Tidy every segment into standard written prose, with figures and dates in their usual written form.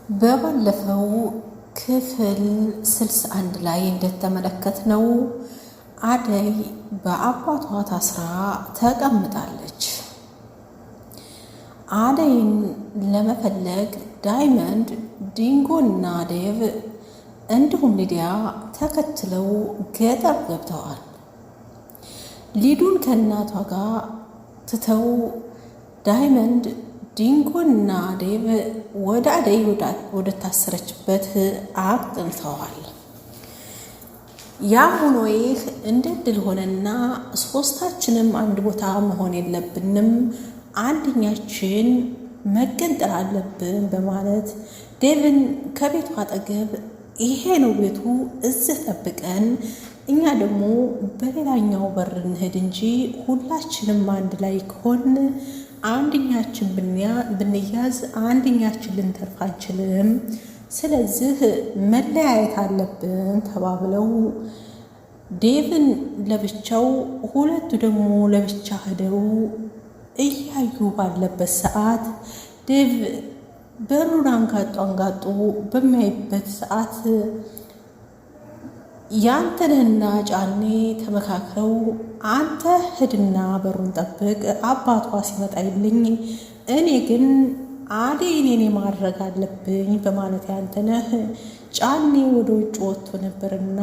በባለፈው ክፍል 61 ላይ እንደተመለከትነው አደይ በአባቷ ታስራ ተቀምጣለች። አደይን ለመፈለግ ዳይመንድ፣ ዲንጎና ዴቭ እንዲሁም ሊዲያ ተከትለው ገጠር ገብተዋል። ሊዱን ከእናቷ ጋር ትተው ዳይመንድ፣ ዲንጎና ዴቭ ወደ አደይ ወደ ታሰረችበት አቅንተዋል። ያ ሆኖ ይህ እንደ ድል ሆነና ሶስታችንም አንድ ቦታ መሆን የለብንም፣ አንደኛችን መገንጠል አለብን በማለት ዴቭን ከቤቱ አጠገብ ይሄ ነው ቤቱ፣ እዚህ ጠብቀን፣ እኛ ደግሞ በሌላኛው በር እንሄድ እንጂ ሁላችንም አንድ ላይ ከሆን አንደኛችን ብንያዝ አንደኛችን ልንተርፍ አንችልም፣ ስለዚህ መለያየት አለብን ተባብለው ዴቭን ለብቻው ሁለቱ ደግሞ ለብቻ ሄደው እያዩ ባለበት ሰዓት ዴቭ በሩን አንጋጦ በሚያይበት ሰዓት ያንተንና ጫኔ ተመካክረው አንተ ሂድና በሩን ጠብቅ፣ አባቷ ሲመጣ ይልኝ፣ እኔ ግን አደይን እኔ ማድረግ አለብኝ በማለት ያንተነህ ጫኔ ወደ ውጭ ወጥቶ ነበርና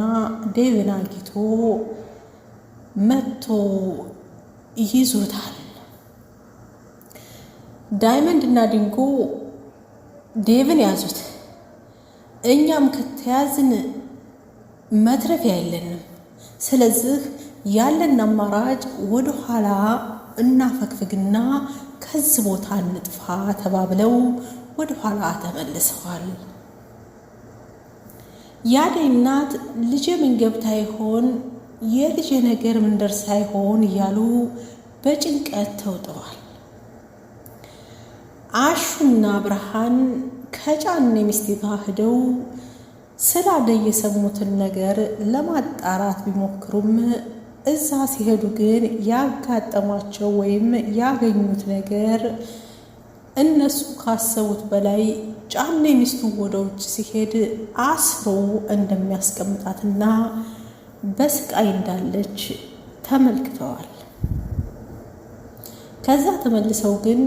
ዴቭን አግኝቶ መጥቶ ይዞታል። ዳይመንድ እና ዲንጎ ዴቭን ያዙት። እኛም ከተያዝን መትረፊያ የለንም፣ ስለዚህ ያለን አማራጭ ወደ ኋላ እናፈግፍግና ከዚህ ቦታ እንጥፋ ተባብለው ወደ ኋላ ተመልሰዋል። የአደይ እናት ልጄ ምን ገብታ ይሆን፣ የልጄ ነገር ምን ደርሳ ይሆን እያሉ በጭንቀት ተውጠዋል። አሹና ብርሃን ከጫኔ ሚስት ጋር ሄደው ስለ አደይ የሰሙትን ነገር ለማጣራት ቢሞክሩም እዛ ሲሄዱ ግን ያጋጠሟቸው ወይም ያገኙት ነገር እነሱ ካሰቡት በላይ ጫኔ ሚስቱ ወደ ውጭ ሲሄድ አስሮ እንደሚያስቀምጣትና በስቃይ እንዳለች ተመልክተዋል። ከዛ ተመልሰው ግን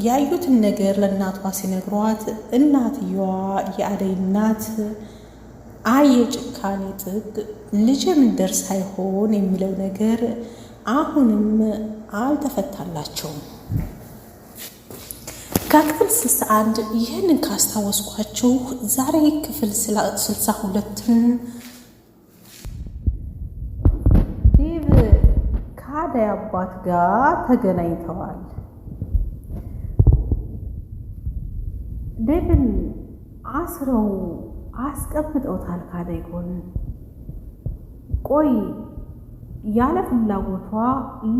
ያዩትን ነገር ለእናቷ ሲነግሯት እናትየዋ የአደይ እናት የጭካኔ ጥግ ልጅ ምን ደርስ አይሆን የሚለው ነገር አሁንም አልተፈታላቸውም። ከክፍል 61 ይህንን ካስታወስኳችሁ ዛሬ ክፍል 62ን ዴቭ ከአደይ አባት ጋር ተገናኝተዋል። ዴቭን አስረው አስቀምጠውታል ከአደይ ጎን። ቆይ ያለ ፍላጎቷ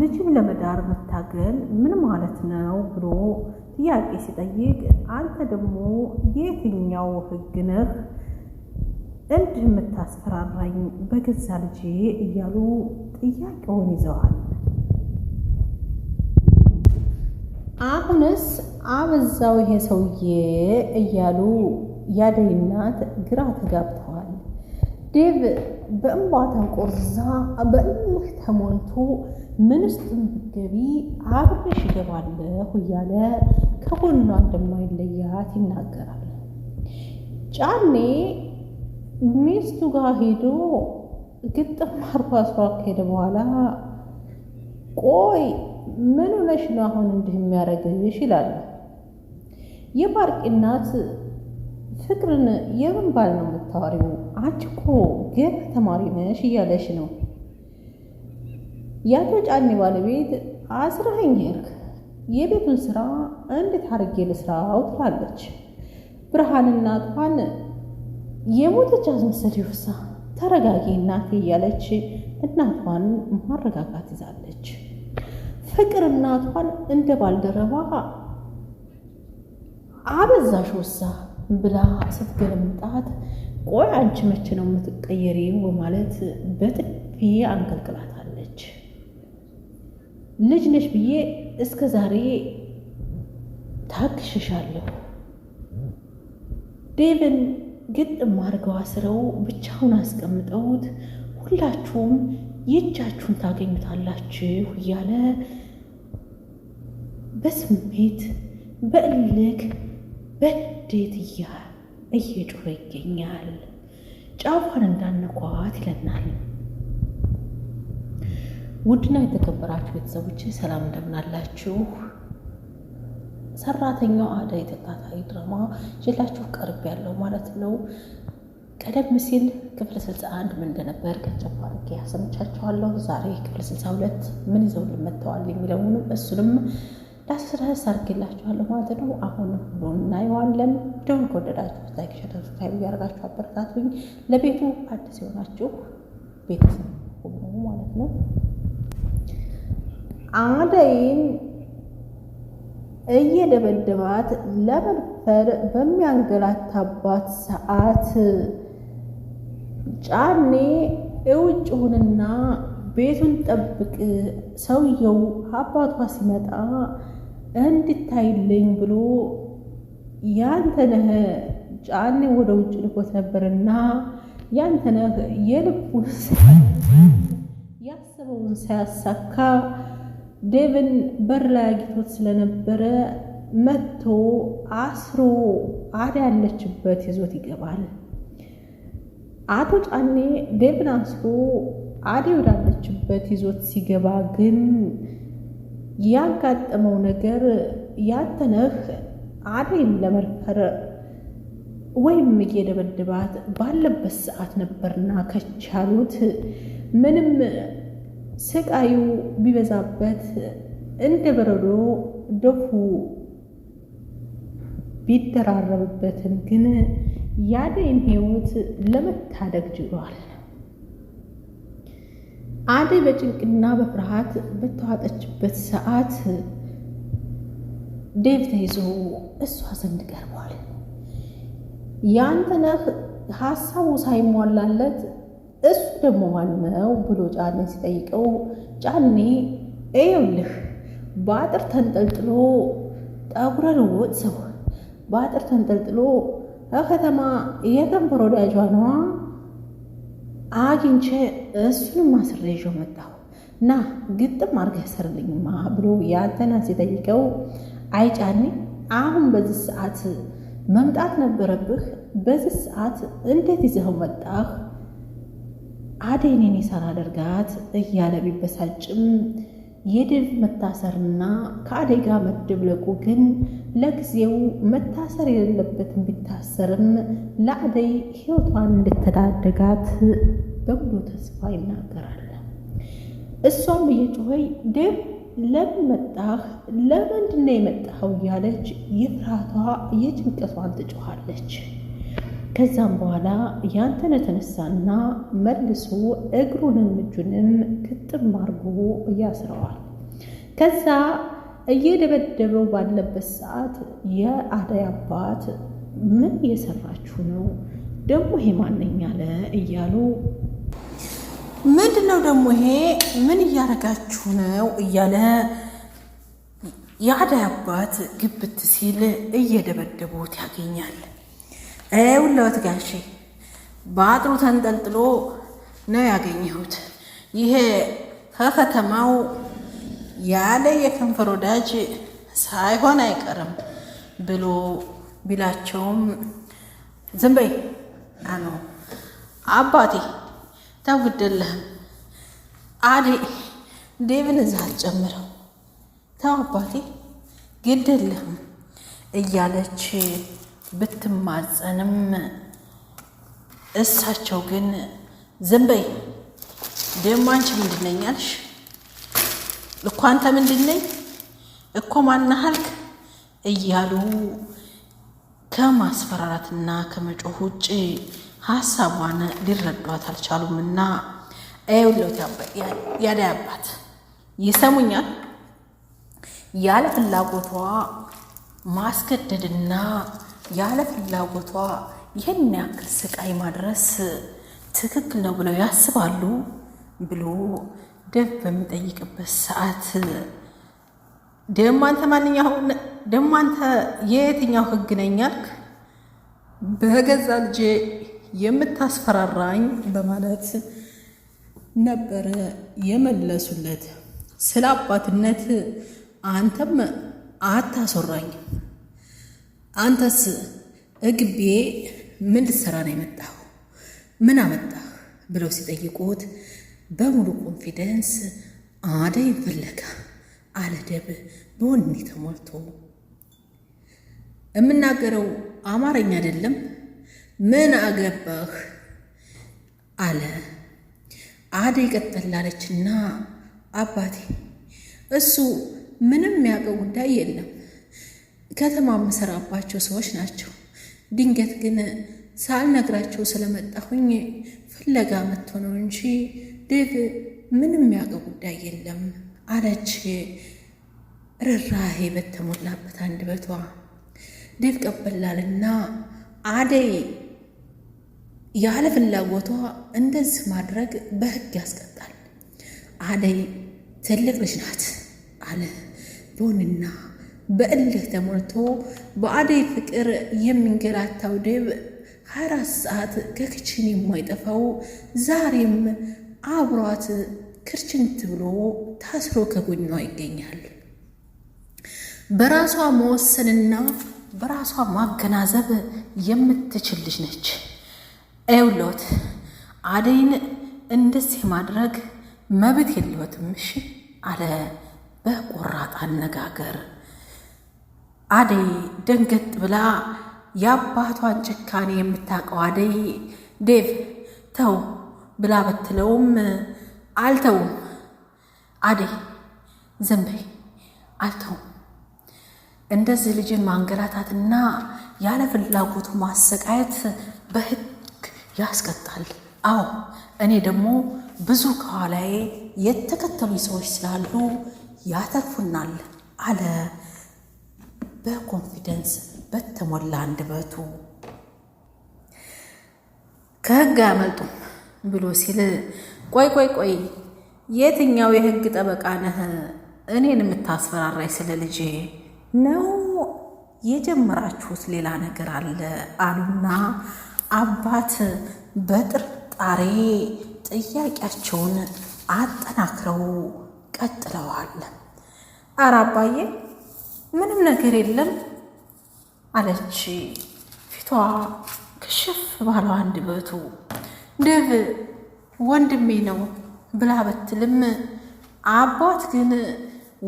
ልጅም ለመዳር መታገል ምን ማለት ነው ብሎ ጥያቄ ሲጠይቅ አንተ ደግሞ የትኛው ሕግ ነህ እንዲህ የምታስፈራራኝ በገዛ ልጄ እያሉ ጥያቄውን ይዘዋል። አሁንስ አበዛው ይሄ ሰውዬ እያሉ የአደይ እናት ግራ ተጋብተዋል። ዴቭ በእንባ ተንቆርዛ በእልህ ተሞልቶ ምን ውስጥም ብትገቢ አብሬሽ እገባለሁ እያለ ከጎኗ እንደማይለያት ይናገራል። ጫኔ ሚስቱ ጋር ሄዶ ግጥም አርጎ አስሯ ከሄደ በኋላ ቆይ ምን ሆነሽ ነው አሁን እንዲህ የሚያደርግሽ ይላል። የባርቂ እናት ፍቅርን የምን ባል ነው የምታወሪው? አንቺ እኮ ገና ተማሪ ነሽ እያለሽ ነው። ያቶ ጫኔ ባለቤት አስራኸኝ ሄድክ፣ የቤቱን ስራ እንዴት አድርጌ ልስራው ትላለች። ብርሃን እናቷን የሞተች አስመሰል ይውሳ ተረጋጊ እናቴ እያለች እናቷን ማረጋጋት ይዛለች። ፍቅር እናቷን እንደ ባልደረባ አበዛሽ ወሳ ብላ ስትገለምጣት ቆይ አንቺ መቼ ነው የምትቀየሪው? በማለት በጥፊ አንቀልቅላታለች። ልጅ ነሽ ብዬ እስከ ዛሬ ታግሽሻለሁ። ዴቭን ግጥም አድርገው አስረው ብቻውን አስቀምጠውት ሁላችሁም የእጃችሁን ታገኙታላችሁ እያለ በስሜት በእልክ በንዴት እየጮኸ ይገኛል። ጫፏን እንዳነኳት ይለናል። ውድና የተከበራችሁ ቤተሰቦች ሰላም እንደምናላችሁ። ሰራተኛዋ አደይ ተከታታይ ድራማ ይዤላችሁ ቀርብ ያለው ማለት ነው። ቀደም ሲል ክፍል 61 ምን እንደነበር ከጨፋ አድርጌ ያሰምቻችኋለሁ። ዛሬ ክፍል 62 ምን ይዘው ልመጥተዋል የሚለውን እሱንም ላስረስ አድርጌላችኋለሁ ማለት ነው። አሁን ሁሉን እናየዋለን። ቪዲዮውን ከወደዳችሁ ላይክ፣ ሼር፣ ሰብስክራይብ እያደረጋችሁ አበረታቱኝ። ለቤቱ አዲስ የሆናችሁ ቤተሰብ ሁሉ ማለት ነው። አደይን እየደበደባት ለመድፈር በሚያንገላታባት ሰዓት ጫኔ እውጭ ሁንና ቤቱን ጠብቅ፣ ሰውየው አባቷ ሲመጣ እንድታይልኝ ብሎ ያንተነህ ጫኔ ወደ ውጭ ልኮት ነበርና ያንተነህ የልቡን ያሰበውን ሳያሳካ ዴቭን በር ላይ አግኝቶት ስለነበረ መጥቶ አስሮ አደይ ያለችበት ይዞት ይገባል። አቶ ጫኔ ዴቭን አስሮ አደይ ወዳለችበት ይዞት ሲገባ ግን ያጋጠመው ነገር ያንተነህ አደይን ለመድፈር ወይም እየደበደባት ባለበት ሰዓት ነበርና ከቻሉት ምንም ስቃዩ ቢበዛበት እንደ በረዶ ደፉ ቢደራረብበትም ግን የአደይን ሕይወት ለመታደግ ችሏል። አደይ በጭንቅና በፍርሃት በተዋጠችበት ሰዓት ዴቭ ተይዞ እሷ ዘንድ ቀርቧል። ያንተነህ ሀሳቡ ሳይሟላለት እሱ ደግሞ ማነው ብሎ ጫኔ ሲጠይቀው ጫኔ ይኸውልህ በአጥር ተንጠልጥሎ ጠጉረ ልውጥ ሰው በአጥር ተንጠልጥሎ ከከተማ የከንፈር ወዳጇ ነዋ አግኝቼ እሱንም አስሬ ይዤው መጣሁ እና ግጥም አድርገህ ሰርልኝማ ብሎ ያንተነህ ሲጠይቀው አይ ጫኔ አሁን በዚህ ሰዓት መምጣት ነበረብህ። በዚህ ሰዓት እንዴት ይዘኸው መጣህ? አደይን እኔ ሳላደርጋት እያለ ቢበሳጭም የዴቭ መታሰርና ከአደይ ጋር መደብለቁ ግን ለጊዜው መታሰር የሌለበትን ቢታሰርም ለአደይ ሕይወቷን እንድትታደጋት በሙሉ ተስፋ ይናገራል። እሷም እየጮኸይ ዴቭ ለምን መጣህ? ለምንድን ነው የመጣኸው? እያለች የፍርሃቷ የጭንቀቷን ትጮኻለች። ከዛም በኋላ ያንተነህ ተነሳና መልሶ እግሩንም እጁንም ግጥም አድርጎ እያስረዋል። ከዛ እየደበደበው ባለበት ሰዓት የአደይ አባት ምን እየሰራችሁ ነው ደግሞ ይሄ ማነኝ አለ እያሉ ምንድነው ደግሞ ይሄ ምን እያደረጋችሁ ነው እያለ የአደይ አባት ግብት ሲል እየደበደቡት ያገኛል። ውለት ጋሼ በአጥሩ ተንጠልጥሎ ነው ያገኘሁት። ይሄ ከከተማው ያለ የከንፈር ወዳጅ ሳይሆን አይቀርም ብሎ ቢላቸውም ዝም በይ አኖ አባቴ ተው ግድልህም አደይ ዴቭን እዛ አልጨምረው ተው አባቴ ግድልህም እያለች ብትማጸንም እሳቸው ግን ዝም በይ ደግሞ አንቺ ምንድን ነኝ አልሽ እኮ አንተ ምንድን ነኝ እኮ ማናሃልክ እያሉ ከማስፈራራትና ከመጮህ ውጭ ሀሳቧን ሊረዷት አልቻሉምና አይውሎት ያዳይ አባት ይሰሙኛል ያለ ፍላጎቷ ማስገደድና ያለ ፍላጎቷ ይህን ያክል ስቃይ ማድረስ ትክክል ነው ብለው ያስባሉ ብሎ ዴቭ በሚጠይቅበት ሰዓት ደሞ አንተ የየትኛው ህግ ነኝ አልክ? በገዛ ልጄ የምታስፈራራኝ በማለት ነበረ የመለሱለት። ስለ አባትነት አንተም አታስወራኝ፣ አንተስ እግቤ ምን ልትሰራ ነው የመጣው? ምን አመጣህ? ብለው ሲጠይቁት በሙሉ ኮንፊደንስ አደይ ፍለጋ አለ ዴቭ በወኔ ተሞልቶ። የምናገረው አማርኛ አይደለም፣ ምን አገባህ አለ። አደይ ቀጠላለችና አባቴ እሱ ምንም የሚያውቀው ጉዳይ የለም፣ ከተማ የምሰራባቸው ሰዎች ናቸው። ድንገት ግን ሳልነግራቸው ስለመጣሁኝ ፍለጋ መጥቶ ነው እንጂ ዴቭ ምንም የሚያውቀው ጉዳይ የለም አለች ርህራሄ በተሞላበት አንደበቷ። ዴቭ ቀበላልና አደይ ያለ ፍላጎቷ እንደዚህ ማድረግ በሕግ ያስቀጣል። አደይ ትልቅ ልጅ ናት አለ በሆንና በእልህ ተሞልቶ። በአደይ ፍቅር የሚንገላታው ዴቭ 24 ሰዓት ከክችን የማይጠፋው ዛሬም አብሯት ክርችንት ብሎ ታስሮ ከጎኗ ይገኛል። በራሷ መወሰንና በራሷ ማገናዘብ የምትችል ልጅ ነች። ኤውሎት አደይን እንደዚህ ማድረግ መብት የለዎትም እሺ አለ በቆራጥ አነጋገር። አደይ ደንገጥ ብላ የአባቷን ጭካኔ የምታውቀው አደይ ዴቭ ተው ብላ በትለውም አልተውም፣ አደይ ዝም በይ አልተውም። እንደዚህ ልጅን ማንገላታትና ያለ ፍላጎቱ ማሰቃየት በሕግ ያስቀጣል። አዎ እኔ ደግሞ ብዙ ከኋላዬ የተከተሉ ሰዎች ስላሉ ያተርፉናል አለ በኮንፊደንስ በተሞላ አንደበቱ። ከሕግ አያመልጡም ብሎ ሲል ቆይ የትኛው የሕግ ጠበቃ ነህ እኔን የምታስፈራራኝ? ስለ ልጄ ነው የጀመራችሁት? ሌላ ነገር አለ አሉና አባት በጥርጣሬ ጥያቄያቸውን አጠናክረው ቀጥለዋል። ኧረ አባዬ ምንም ነገር የለም አለች ፊቷ ክሽፍ ባለው አንደበቱ። ዴቭ ወንድሜ ነው ብላ በትልም አባት ግን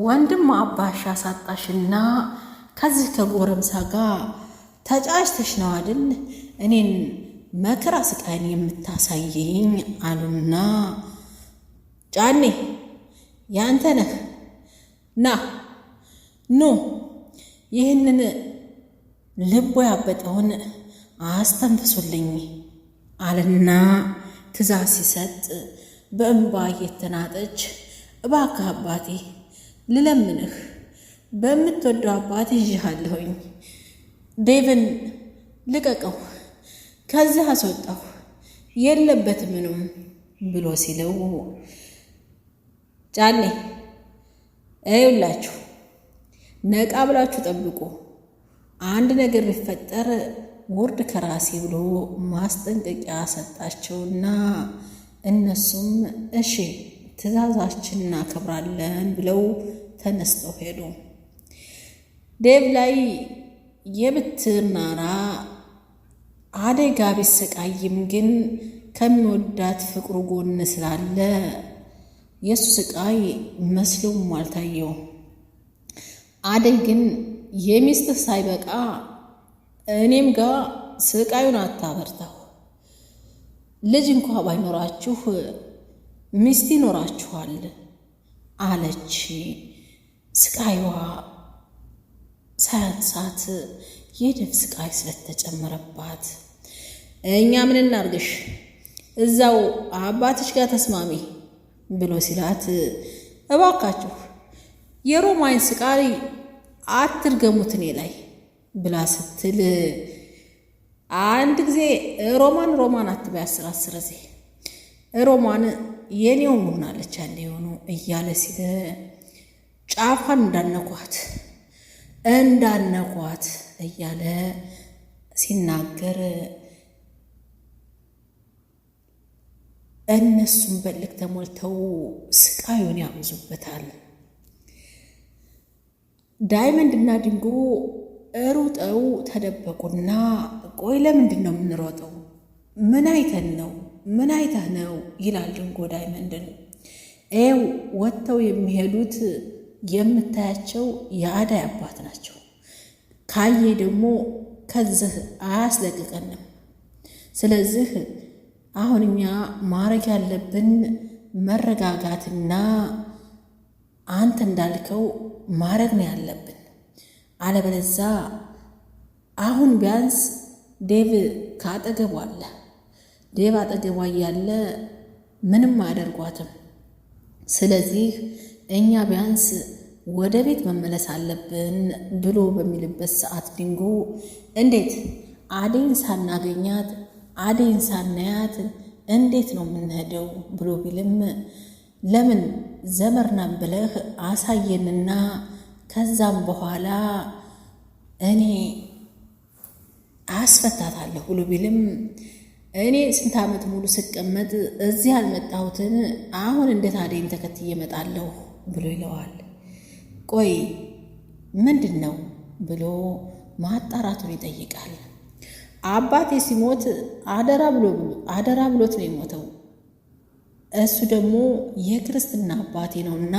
ወንድም አባሽ አሳጣሽና ከዚህ ከጎረምሳ ጋር ተጫጭተሽ ነው አይደል እኔን መከራ ስቃይን የምታሳየኝ አሉና ጫኔ ያንተ ነህ ና ኖ ይህንን ልቦ ያበጠውን አስተንፍሱልኝ አለና ትእዛዝ ሲሰጥ በእንባ እየተናጠች እባክህ አባቴ ልለምንህ በምትወደው አባቴ ይዤሃለሁኝ፣ ዴቭን ልቀቀው፣ ከዚህ አስወጣሁ፣ የለበት ምንም ብሎ ሲለው ጫኔ እዩላችሁ ነቃ ብላችሁ ጠብቁ፣ አንድ ነገር ቢፈጠር ውርድ ከራሴ ብሎ ማስጠንቀቂያ ሰጣቸውና እነሱም እሺ ትእዛዛችን እናከብራለን ብለው ተነስተው ሄዱ። ዴቭ ላይ የብትር ናራ አደጋ ቢሰቃይም ግን ከሚወዳት ፍቅሩ ጎን ስላለ የእሱ ስቃይ መስሎም አልታየው። አደይ ግን የሚስትህ ሳይበቃ እኔም ጋር ስቃዩን አታበርታው፣ ልጅ እንኳ ባይኖራችሁ ሚስት ይኖራችኋል አለች። ስቃይዋ ሳያንሳት የዴቭ ስቃይ ስለተጨመረባት እኛ ምን እናርግሽ እዛው አባትሽ ጋር ተስማሚ ብሎ ሲላት እባካችሁ የሮማይን ስቃይ አትርገሙት እኔ ላይ ብላ ስትል አንድ ጊዜ ሮማን አትበይ አስር ጊዜ ሮማን የኔው ሆናለች አንዴ የሆኑ እያለ ሲለ ጫፏን እንዳነኳት እያለ ሲናገር እነሱም በልክ ተሞልተው ስቃዩን ያብዙበታል። ዳይመንድ እና ዲንጎ ሩጠው ተደበቁና ቆይ ለምንድን ነው የምንሮጠው? ምን አይተህ ነው ይላል ዲንጎ ዳይመንድን። ኤው ወጥተው የሚሄዱት የምታያቸው የአዳይ አባት ናቸው። ካየ ደግሞ ከዚህ አያስለቅቀንም። ስለዚህ አሁን እኛ ማድረግ ያለብን መረጋጋትና አንተ እንዳልከው ማድረግ ነው ያለብን። አለበለዛ አሁን ቢያንስ ዴቭ ካጠገቧ አለ። ዴቭ አጠገቧ እያለ ምንም አያደርጓትም። ስለዚህ እኛ ቢያንስ ወደ ቤት መመለስ አለብን ብሎ በሚልበት ሰዓት ዲንጎ እንዴት አደይን ሳናገኛት አደይን ሳናያት እንዴት ነው የምንሄደው ብሎ ቢልም ለምን ዘመርናም ብለህ አሳየንና ከዛም በኋላ እኔ አስፈታታለሁ ብሎ ቢልም እኔ ስንት ዓመት ሙሉ ስቀመጥ እዚህ ያልመጣሁትን አሁን እንዴት አደይን ተከትዬ እመጣለሁ ብሎ ይለዋል። ቆይ ምንድን ነው ብሎ ማጣራቱን ይጠይቃል። አባቴ ሲሞት አደራ ብሎት ነው የሞተው። እሱ ደግሞ የክርስትና አባቴ ነውና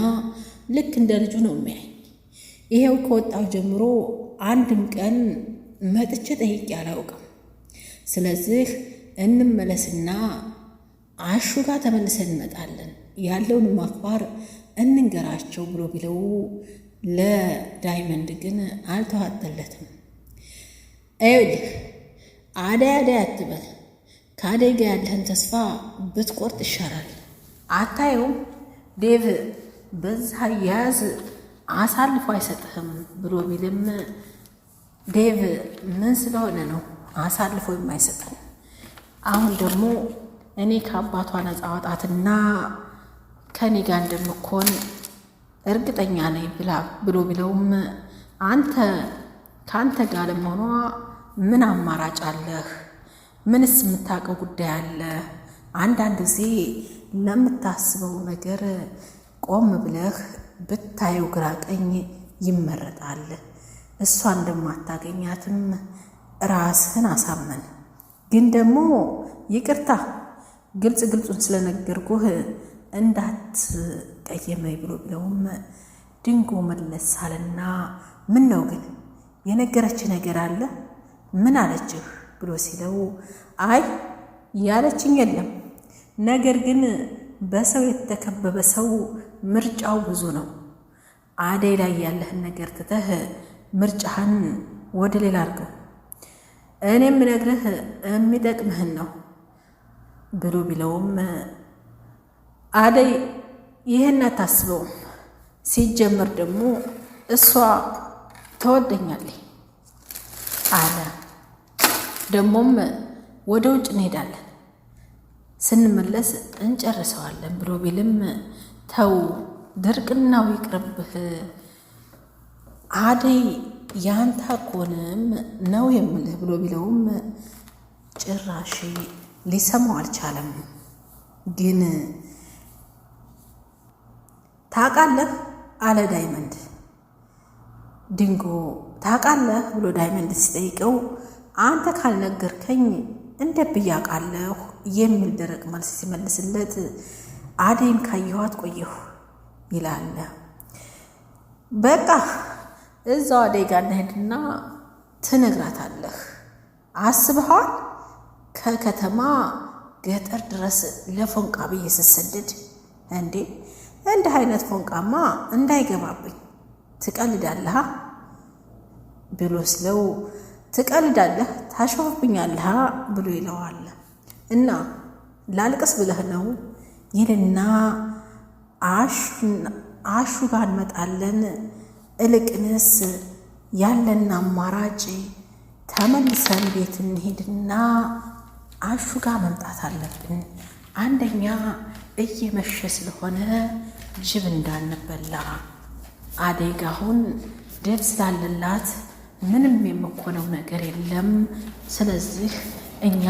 ልክ እንደ ልጁ ነው የሚያይ። ይሄው ከወጣው ጀምሮ አንድም ቀን መጥቼ ጠይቄ አላውቅም። ስለዚህ እንመለስና አሹ ጋር ተመልሰን እንመጣለን፣ ያለውን ማክባር እንንገራቸው ብሎ ቢለው ለዳይመንድ ግን አልተዋጠለትም። ይኸውልህ አደይ አትበል፣ ከአደይ ጋር ያለህን ተስፋ ብትቆርጥ ይሻላል። አታየውም ዴቭ በዛ ያዝ አሳልፎ አይሰጥህም ብሎ ቢልም ዴቭ ምን ስለሆነ ነው አሳልፎ የማይሰጠን? አሁን ደግሞ እኔ ከአባቷ ነፃ ወጣትና ከኔ ጋር እንደምኮን እርግጠኛ ነኝ ብሎ ቢለውም አንተ ከአንተ ጋር ለመሆኗ ምን አማራጭ አለህ? ምንስ የምታውቀው ጉዳይ አለ? አንዳንድ ጊዜ ለምታስበው ነገር ቆም ብለህ ብታየው ግራ ቀኝ ይመረጣል። እሷ እንደማታገኛትም ራስህን አሳመን። ግን ደግሞ ይቅርታ ግልጹን ስለነገርኩህ እንዳትቀየመኝ ብሎ ብለውም ዲንጎ መለስ አለና ምን ነው ግን የነገረች ነገር አለ? ምን አለችህ ብሎ ሲለው አይ ያለችኝ የለም፣ ነገር ግን በሰው የተከበበ ሰው ምርጫው ብዙ ነው። አደይ ላይ ያለህን ነገር ትተህ ምርጫህን ወደ ሌላ አድርገው፣ እኔም ነግረህ የሚጠቅምህን ነው ብሎ ቢለውም አደይ ይህን አታስበውም። ሲጀመር ደግሞ እሷ ተወደኛለች አለ። ደግሞም ወደ ውጭ እንሄዳለን፣ ስንመለስ እንጨርሰዋለን ብሎ ቢልም ተው ድርቅናው ይቅርብህ፣ አደይ ያንተ አኮንም ነው የምልህ ብሎ ቢለውም ጭራሽ ሊሰማው አልቻለም። ግን ታውቃለህ አለ ዳይመንድ። ዲንጎ ታውቃለህ ብሎ ዳይመንድ ሲጠይቀው አንተ ካልነገርከኝ እንደ ብያቃለሁ የሚል ደረቅ መልስ ሲመልስለት አደይን ካየኋት ቆየሁ ይላል። በቃ እዛው አደይ ጋር እንሄድና ትነግራታለህ። አስበኸዋል? ከከተማ ገጠር ድረስ ለፎንቃ ብዬ ስሰደድ እንዴ እንዲህ አይነት ፎንቃማ እንዳይገባብኝ ትቀልዳለህ ብሎ ስለው ትቀልዳለህ ታሾፍብኛለህ ብሎ ይለዋል። እና ላልቅስ ብለህ ነው ይልና አሹ ጋር እንመጣለን። እልቅንስ ያለን አማራጭ ተመልሰን ቤት እንሄድና አሹ ጋር መምጣት አለብን። አንደኛ እየመሸ ስለሆነ ጅብ እንዳንበላ፣ አደይ ጋ አሁን ደብ ስላለላት ምንም የምኮነው ነገር የለም። ስለዚህ እኛ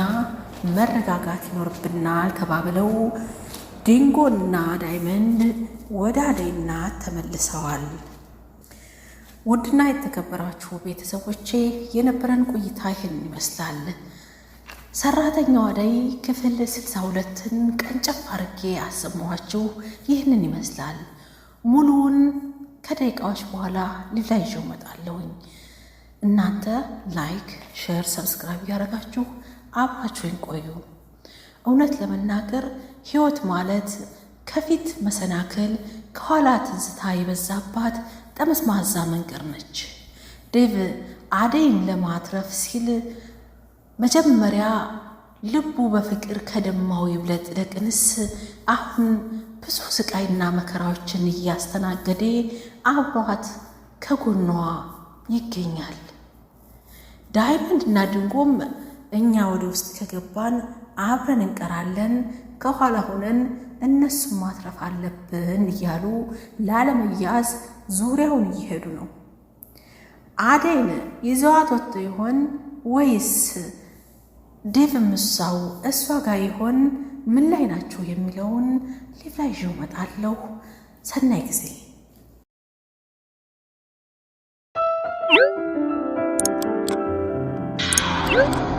መረጋጋት ይኖርብናል ተባብለው ዲንጎና ዳይመንድ ወደ አደይ እናት ተመልሰዋል። ውድና የተከበራችሁ ቤተሰቦቼ የነበረን ቆይታ ይህን ይመስላል። ሰራተኛዋ አደይ ክፍል 62ን ቀንጨፍ አርጌ አሰማኋችሁ። ይህንን ይመስላል። ሙሉውን ከደቂቃዎች በኋላ ሌላ ይዤው እመጣለሁኝ። እናንተ ላይክ፣ ሼር፣ ሰብስክራይብ እያደረጋችሁ አብራችሁኝ ቆዩ። እውነት ለመናገር ህይወት ማለት ከፊት መሰናክል ከኋላ ትዝታ የበዛባት ጠመዝማዛ መንገድ ነች። ዴቭ አደይን ለማትረፍ ሲል መጀመሪያ ልቡ በፍቅር ከደማው ይብለጥ ለቅንስ አሁን ብዙ ስቃይና መከራዎችን እያስተናገደ አብሯት ከጎኗ ይገኛል። ዳይመንድ እና ድንጎም እኛ ወደ ውስጥ ከገባን አብረን እንቀራለን፣ ከኋላ ሆነን እነሱን ማትረፍ አለብን እያሉ ላለመያዝ ዙሪያውን እየሄዱ ነው። አደይን ይዘዋት ወጥቶ ይሆን ወይስ ዴቭም እሷ ጋር ይሆን? ምን ላይ ናቸው የሚለውን ሊቭ ላይ ይዤው እመጣለሁ። ሰናይ ጊዜ What?